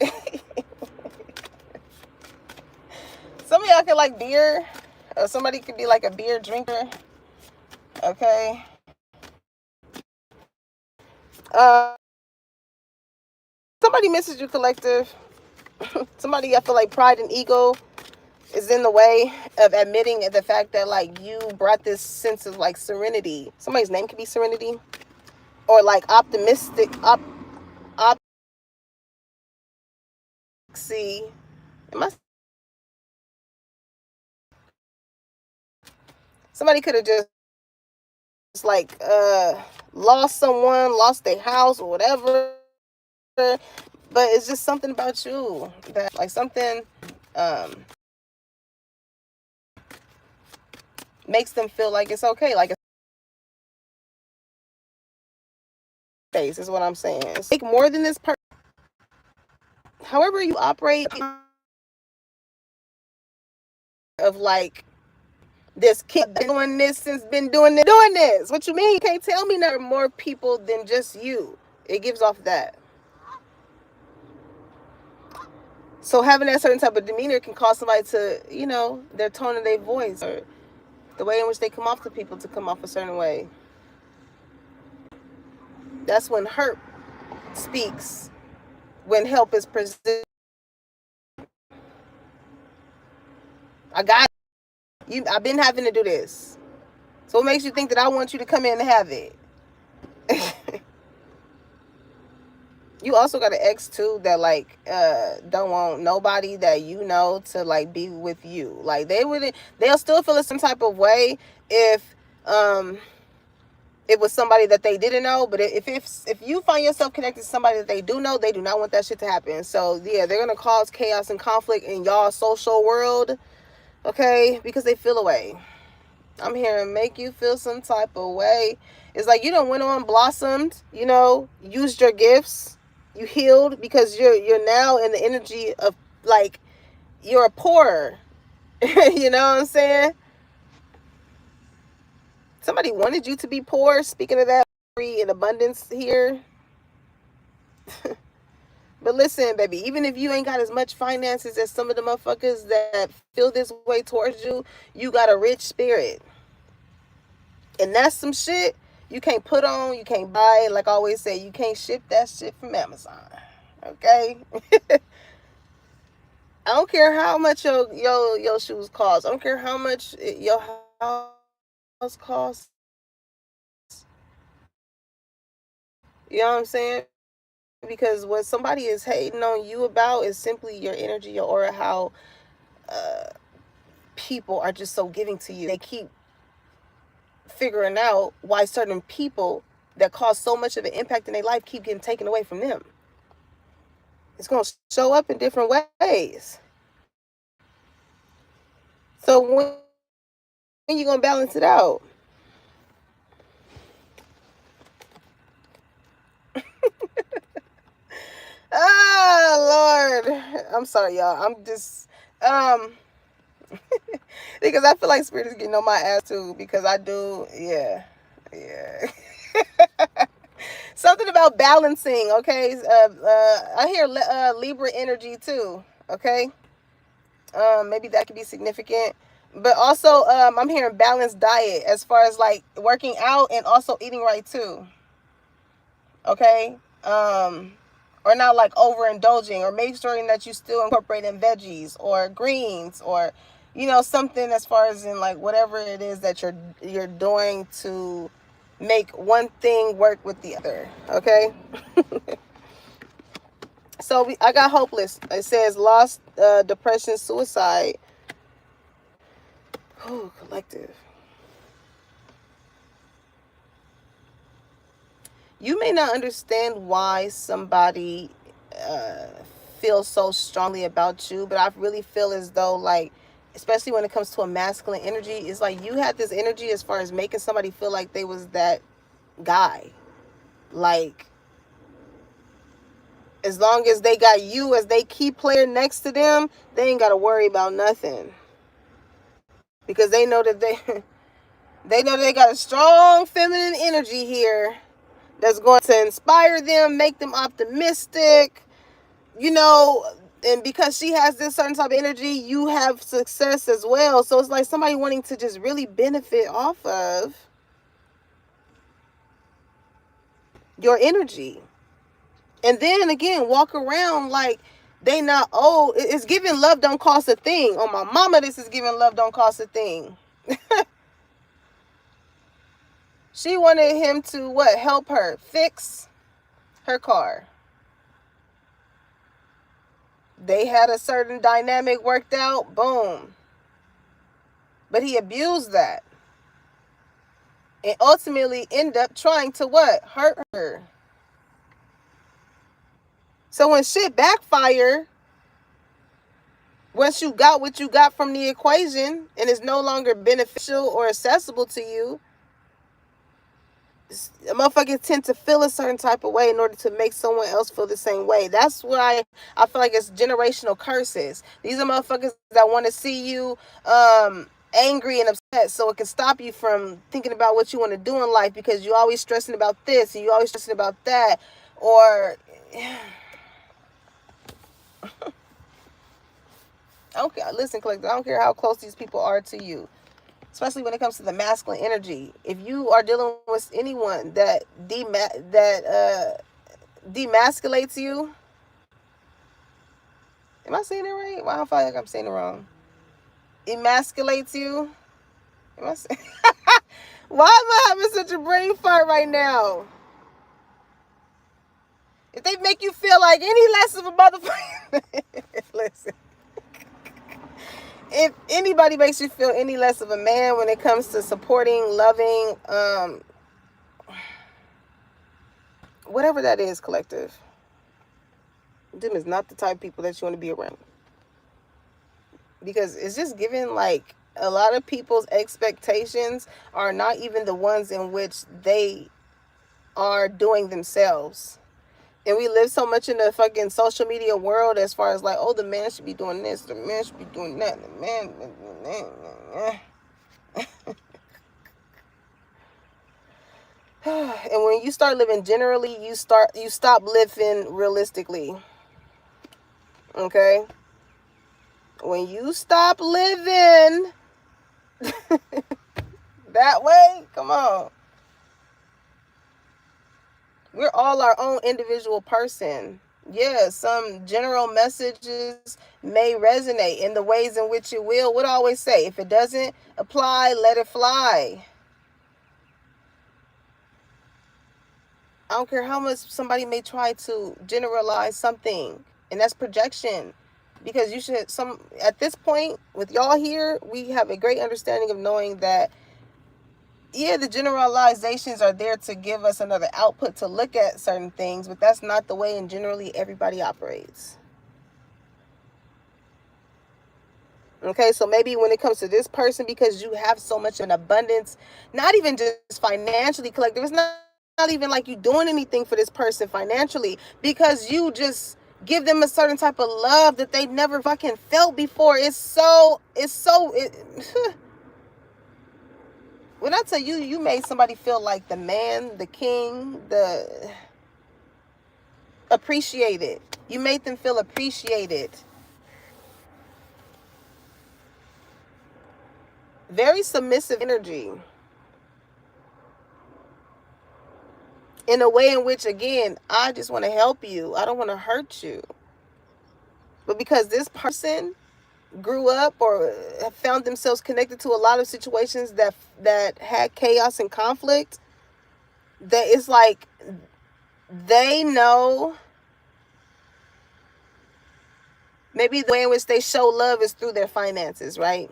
Some of y'all could like beer, or somebody could be like a beer drinker. Okay. Somebody misses you, collective. Somebody, I feel like pride and ego is in the way of admitting the fact that like you brought this sense of like serenity. Somebody's name could be Serenity, or like optimistic see. Somebody could have just like lost someone, lost their house or whatever. But it's just something about you that like something makes them feel like it's okay, like space is what I'm saying. It's like more than this person. However you operate of like this kid doing this since been doing this. What you mean? You can't tell me there are more people than just you. It gives off that. So having that certain type of demeanor can cause somebody to, you know, their tone of their voice or the way in which they come off to people to come off a certain way. That's when hurt speaks, when help is presented. I got you. I've been having to do this. So what makes you think that I want you to come in and have it? You also got an ex too that like don't want nobody that you know to like be with you. Like they'll still feel some type of way if it was somebody that they didn't know. But if you find yourself connected to somebody that they do know, they do not want that shit to happen. So yeah, they're gonna cause chaos and conflict in y'all social world. Okay, because they feel away. I'm here to make you feel some type of way. It's like you don't went on, blossomed, used your gifts, you healed because you're now in the energy of like you're a poorer. You know what I'm saying? Somebody wanted you to be poor. Speaking of that, free in abundance here. But listen, baby, even if you ain't got as much finances as some of the motherfuckers that feel this way towards you, you got a rich spirit. And that's some shit you can't put on, you can't buy. Like I always say, you can't ship that shit from Amazon. Okay? I don't care how much your shoes cost. I don't care how much your house costs. You know what I'm saying? Because what somebody is hating on you about is simply your energy, your aura, how uh, people are just so giving to you. They keep figuring out why certain people that cause so much of an impact in their life keep getting taken away from them. It's going to show up in different ways. So when you going to balance it out? Lord. I'm sorry, y'all. I'm just because I feel like spirit is getting on my ass too, because I do, yeah. Something about balancing, okay? I hear Libra energy too, okay? Maybe that could be significant. But also, I'm hearing balanced diet as far as like working out and also eating right too, okay? Or not like overindulging, or make sure that you still incorporate in veggies or greens, or something as far as in like whatever it is that you're doing to make one thing work with the other, okay? So I got hopeless. It says lost, depression, suicide. Ooh, collective. You may not understand why somebody uh, feels so strongly about you, but I really feel as though, like, especially when it comes to a masculine energy, it's like you had this energy as far as making somebody feel like they was that guy. Like, as long as they got you as they key player next to them, they ain't got to worry about nothing. Because they know that they got a strong feminine energy here that's going to inspire them, make them optimistic, and because she has this certain type of energy, you have success as well. So it's like somebody wanting to just really benefit off of your energy. And then again, walk around like they not old. It's giving love don't cost a thing. On my mama, this is giving love don't cost a thing. She wanted him to what? Help her fix her car. They had a certain dynamic worked out. Boom. But he abused that. And ultimately end up trying to what? Hurt her. So when shit backfire, once you got what you got from the equation and it's no longer beneficial or accessible to you, motherfuckers tend to feel a certain type of way in order to make someone else feel the same way. That's why I feel like it's generational curses. These are motherfuckers that want to see you angry and upset, so it can stop you from thinking about what you want to do in life, because you're always stressing about this and you're always stressing about that. Or okay, listen, collective, I don't care how close these people are to you, especially when it comes to the masculine energy. If you are dealing with anyone that demasculates you, am I saying it right? Well, I don't feel like I'm saying it wrong. Emasculates you. Am I saying? Why am I having such a brain fart right now? If they make you feel like any less of a motherfucker, listen. If anybody makes you feel any less of a man when it comes to supporting, loving, whatever that is, collective, them is not the type of people that you want to be around. because it's just given like a lot of people's expectations are not even the ones in which they are doing themselves. And we live so much in the fucking social media world as far as like, oh, the man should be doing this, the man should be doing that, the man. And when you start living generally, you stop living realistically. Okay? When you stop living that way, come on. We're all our own individual person. Yeah, some general messages may resonate in the ways in which it will. What I always say, if it doesn't apply, let it fly. I don't care how much somebody may try to generalize something, and that's projection. Because you should at this point with y'all here, we have a great understanding of knowing that yeah, the generalizations are there to give us another output to look at certain things, but that's not the way and generally everybody operates. Okay, so maybe when it comes to this person, because you have so much in abundance, not even just financially collective, it's not even like you doing anything for this person financially, because you just give them a certain type of love that they never fucking felt before. When I tell you, you made somebody feel like the man, the king, the appreciated. You made them feel appreciated. Very submissive energy. In a way in which, again, I just want to help you. I don't want to hurt you. But because this person grew up or found themselves connected to a lot of situations that had chaos and conflict, that it's like they know maybe the way in which they show love is through their finances, right?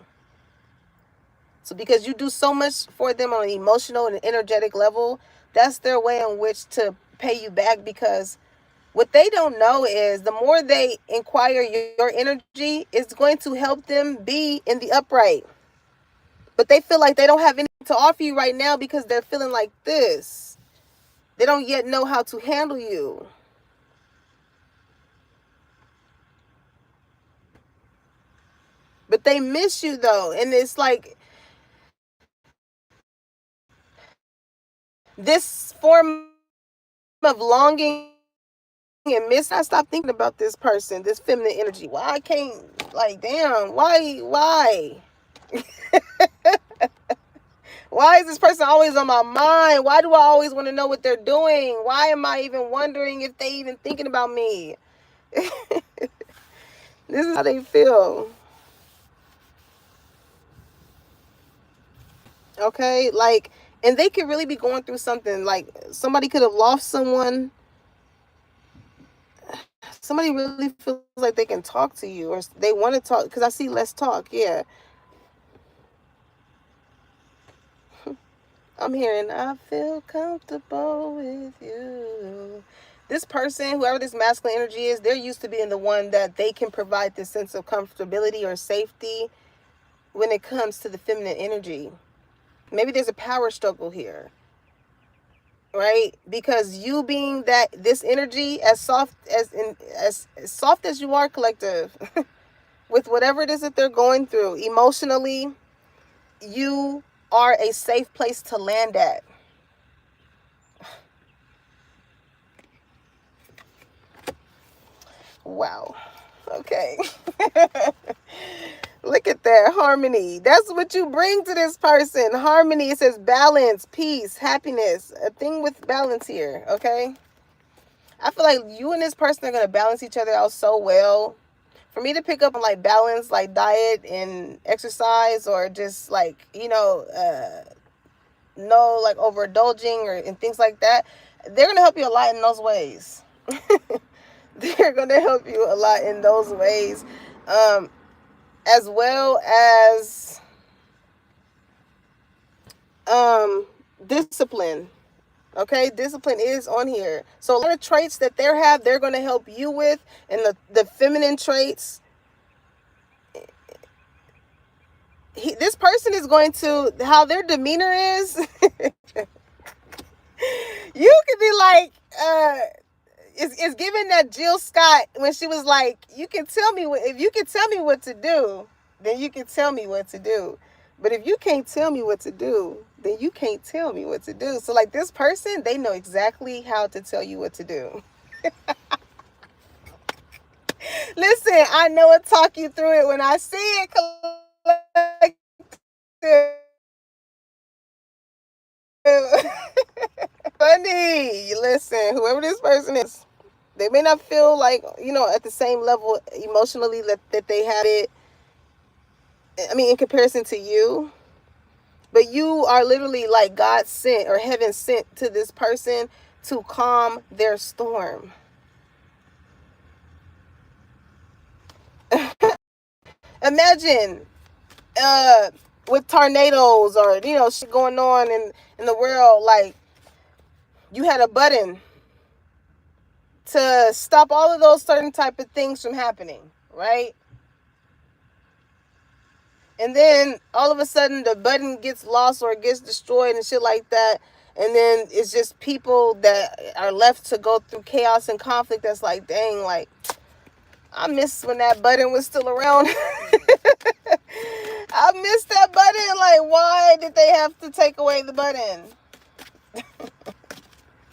So because you do so much for them on an emotional and energetic level, that's their way in which to pay you back, because what they don't know is the more they inquire your energy, it's going to help them be in the upright. But they feel like they don't have anything to offer you right now because they're feeling like this. They don't yet know how to handle you. But they miss you though. And it's like this form of longing and miss. I stopped thinking about this person, this feminine energy. Why I can't, like, damn, why? Why is this person always on my mind? Why do I always want to know what they're doing? Why am I even wondering if they even thinking about me? This is how they feel. Okay, like, and they could really be going through something. Like, somebody could have lost someone. Somebody really feels like they can talk to you, or they want to talk, because I see let's talk. Yeah, I'm hearing I feel comfortable with you. This person, whoever this masculine energy is, they're used to being the one that they can provide this sense of comfortability or safety when it comes to the feminine energy. Maybe there's a power struggle here, right? Because you being this energy, as soft as you are, collective, with whatever it is that they're going through emotionally, you are a safe place to land at. Wow. Okay. Look at that harmony. That's what you bring to this person. Harmony. It says balance, peace, happiness. A thing with balance here. Okay. I feel like you and this person are going to balance each other out so well. For me to pick up on like balance, like diet and exercise, or just like, no like overindulging or and things like that, they're going to help you a lot in those ways. They're going to help you a lot in those ways. As well as discipline. Okay, discipline is on here. So a lot of traits that they're going to help you with, and the feminine traits, this person is going to, how their demeanor is. You could be like, it's giving that Jill Scott when she was like, you can tell me if you can tell me what to do, then you can tell me what to do. But if you can't tell me what to do, then you can't tell me what to do. So like this person, they know exactly how to tell you what to do. Listen, I know it, talk you through it when I see it. Funny. Listen, whoever this person is, they may not feel like, at the same level emotionally that they have it. I mean, in comparison to you, but you are literally like God sent or heaven sent to this person to calm their storm. Imagine with tornadoes or shit going on in the world, like you had a button to stop all of those certain type of things from happening, right? And then all of a sudden the button gets lost or it gets destroyed and shit like that. And then it's just people that are left to go through chaos and conflict. That's like, dang, like, I miss when that button was still around. I miss that button. Like, why did they have to take away the button?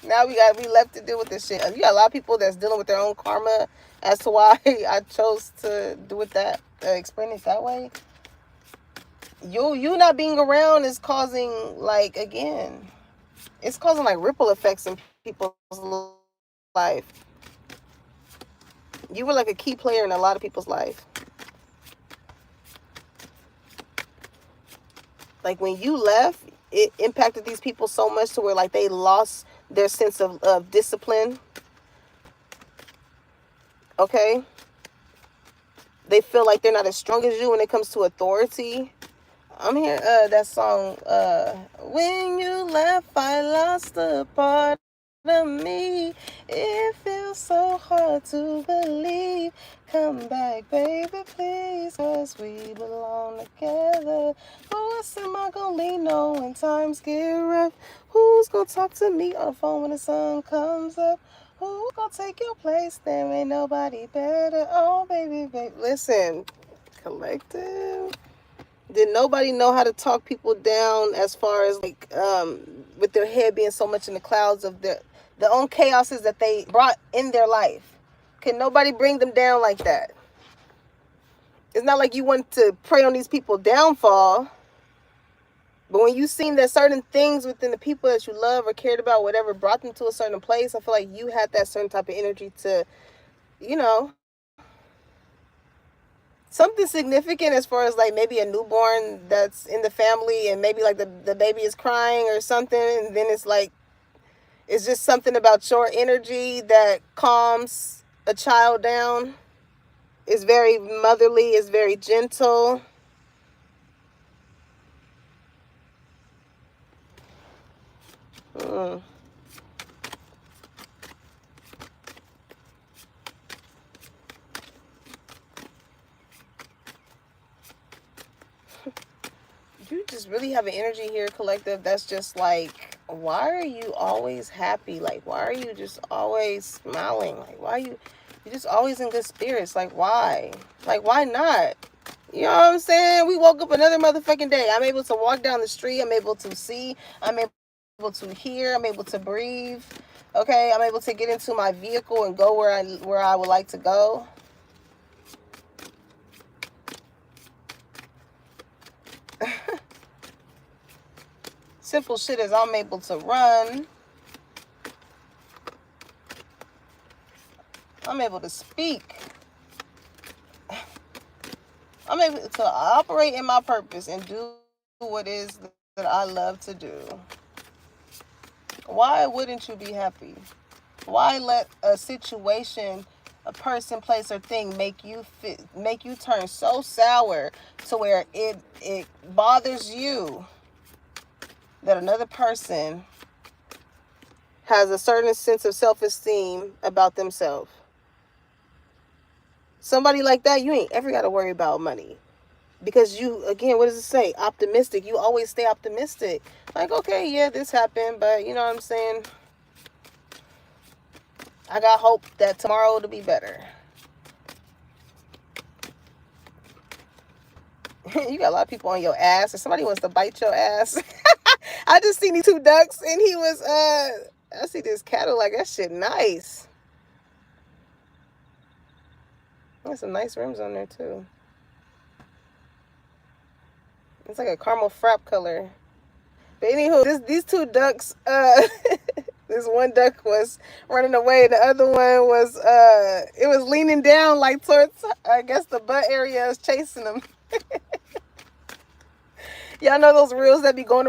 Now we left to deal with this shit. You got a lot of people that's dealing with their own karma as to why I chose to do it that, explain it that way. You not being around is causing, like, again, it's causing like ripple effects in people's life. You were like a key player in a lot of people's life. Like when you left, it impacted these people so much to where like they lost their sense of discipline. Okay? They feel like they're not as strong as you when it comes to authority. I'm hearing that song, when you left, I lost a part of me. It feels so hard to believe. Come back, baby, please, 'cause we belong together. Who else am I gonna lean on when times get rough? Who's gonna talk to me on the phone when the sun comes up? Who gonna take your place? There ain't nobody better. Oh, baby. Listen, collective. Did nobody know how to talk people down as far as like with their head being so much in the clouds of their own chaoses that they brought in their life? Can nobody bring them down like that? It's not like you want to prey on these people's downfall, but when you seen that certain things within the people that you love or cared about, whatever brought them to a certain place, I feel like you had that certain type of energy to, something significant as far as like maybe a newborn that's in the family and maybe like the baby is crying or something, and then it's like it's just something about your energy that calms a child down. It's very motherly, it's very gentle. You just really have an energy here, collective, that's just like, why are you always happy? Like, why are you just always smiling? Like, why are you're just always in good spirits? Like, why? Like, why not? You know what I'm saying? We woke up another motherfucking day. I'm able to walk down the street. I'm able to see. I'm able to hear. I'm able to breathe. Okay? I'm able to get into my vehicle and go where I would like to go. Simple shit as I'm able to run. I'm able to speak. I'm able to operate in my purpose and do what it is that I love to do. Why wouldn't you be happy? Why let a situation, a person, place, or thing make you turn so sour to where it bothers you that another person has a certain sense of self-esteem about themselves? Somebody like that, you ain't ever got to worry about money. Because you, again, what does it say? Optimistic. You always stay optimistic. Like, okay, yeah, this happened, but you know what I'm saying? I got hope that tomorrow it'll be better. You got a lot of people on your ass. If somebody wants to bite your ass. I just seen these two ducks, and he was, I see this Cadillac. That shit nice. There's some nice rims on there, too. It's like a caramel frap color. But anywho, these two ducks, this one duck was running away. The other one was, it was leaning down like towards, I guess, the butt area is chasing them. Y'all know those reels that be going